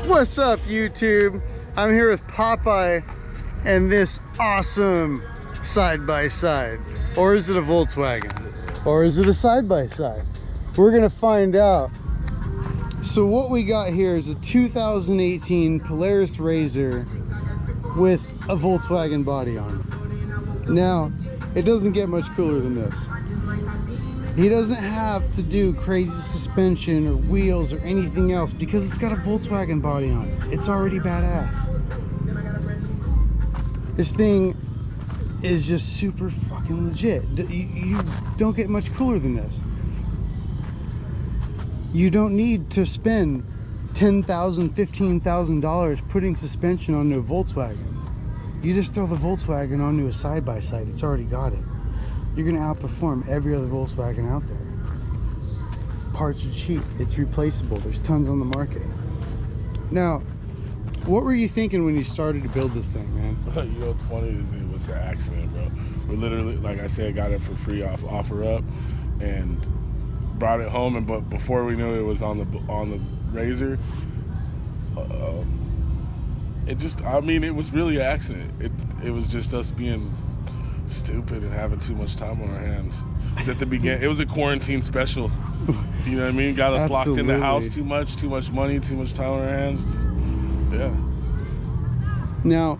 What's up, YouTube? I'm here with Popeye and this awesome side-by-side. Or is it a Volkswagen? Or is it a side-by-side? We're gonna find out. So what we got here is a 2018 Polaris RZR with a Volkswagen body on it. Now, it doesn't get much cooler than this. He doesn't have to do crazy suspension or wheels or anything else because it's got a Volkswagen body on it. It's already badass. This thing is just super fucking legit. You don't get much cooler than this. You don't need to spend $10,000, $15,000 putting suspension onto a Volkswagen. You just throw the Volkswagen onto a side-by-side. It's already got it. You're gonna outperform every other Volkswagen out there. Parts are cheap, it's replaceable, there's tons on the market. Now, what were you thinking when you started to build this thing, man? You know what's funny is it was an accident, bro. We literally, like I said, got it for free off OfferUp and brought it home, and but before we knew it was on the RZR, it just, I mean, it was really an accident. It was just us being stupid and having too much time on our hands. It's at the beginning. It was a quarantine special. You know what I mean? Got us locked in the house too much money, too much time on our hands. Yeah. Now,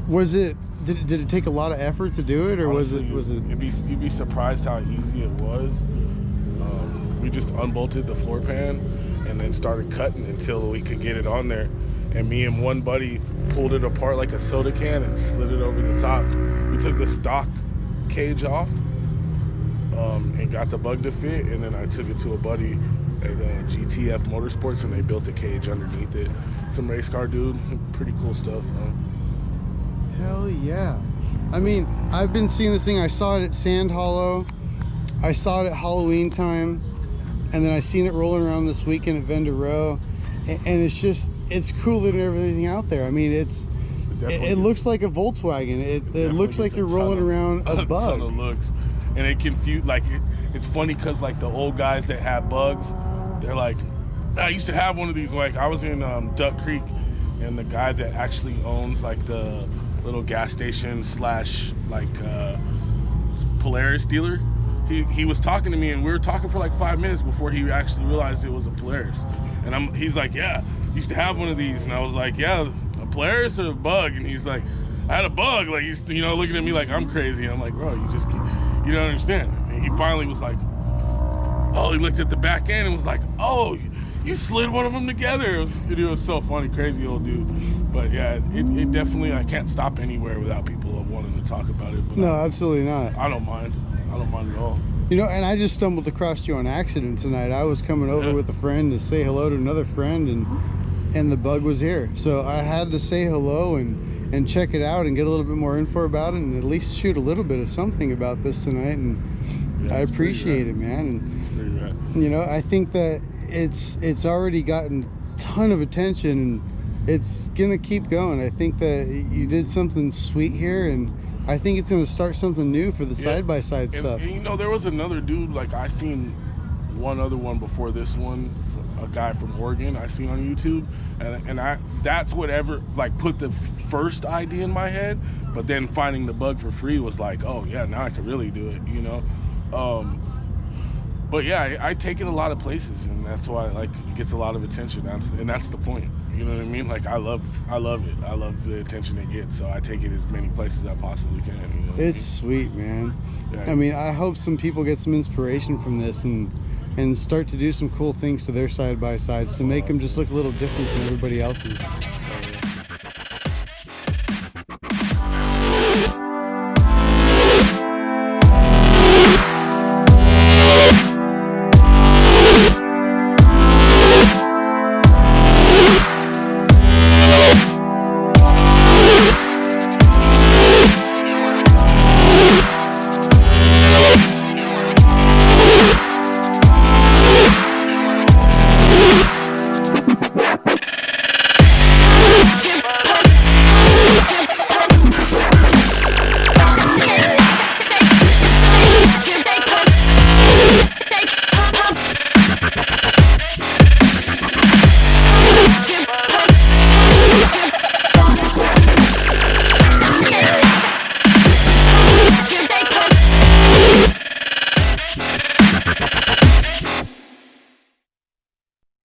was it? Did it take a lot of effort to do it, or Honestly, was it? You'd be surprised how easy it was. We just unbolted the floor pan and then started cutting until we could get it on there. And me and one buddy pulled it apart like a soda can and slid it over the top. We took the stock cage off and got the bug to fit, and then I took it to a buddy at GTF Motorsports, and they built the cage underneath it. Some race car dude, pretty cool stuff, man. Hell yeah. I mean, I've been seeing this thing. I saw it at Sand Hollow. I saw it at Halloween time. And then I seen it rolling around this weekend at Vendor Row. And it's just, it's cooler than everything out there. I mean, it looks like a Volkswagen. It looks like you're rolling around a bug. Ton of looks. And it confused, like, it's funny because, like, the old guys that have bugs, they're like, I used to have one of these. Like, I was in Duck Creek, and the guy that actually owns, like, the little gas station slash, like, Polaris dealer, he was talking to me, and we were talking for like 5 minutes before he actually realized it was a Polaris. And he's like, yeah, used to have one of these. And I was like, yeah, a Polaris or a bug? And he's like, I had a bug. Like, he's, you know, looking at me like I'm crazy. And I'm like, bro, you don't understand. And he finally was like, oh, he looked at the back end and was like, oh, you slid one of them together. It was so funny, crazy old dude. But yeah, it definitely, I can't stop anywhere without people wanting to talk about it. But no, absolutely not. I don't mind. I don't mind at all. You know, and I just stumbled across you on accident tonight. I was coming over with a friend to say hello to another friend, and the bug was here. So I had to say hello and check it out and get a little bit more info about it, and at least shoot a little bit of something about this tonight. And yeah, I appreciate it, man. And it's pretty rad. You know, I think that it's already gotten a ton of attention, and it's gonna keep going. I think that you did something sweet here, and I think it's going to start something new for the side-by-side stuff. And, you know, there was another dude, like, I seen one other one before this one, a guy from Oregon I seen on YouTube, and that's whatever, like, put the first idea in my head, but then finding the bug for free was like, oh, yeah, now I can really do it, you know? But, yeah, I take it a lot of places, and that's why, like, it gets a lot of attention, and that's the point, You know what I mean? Like I love it. I love the attention it gets. So I take it as many places as I possibly can. You know what It's sweet, man. Yeah. I mean, I hope some people get some inspiration from this and start to do some cool things to their side by sides to make them just look a little different from everybody else's.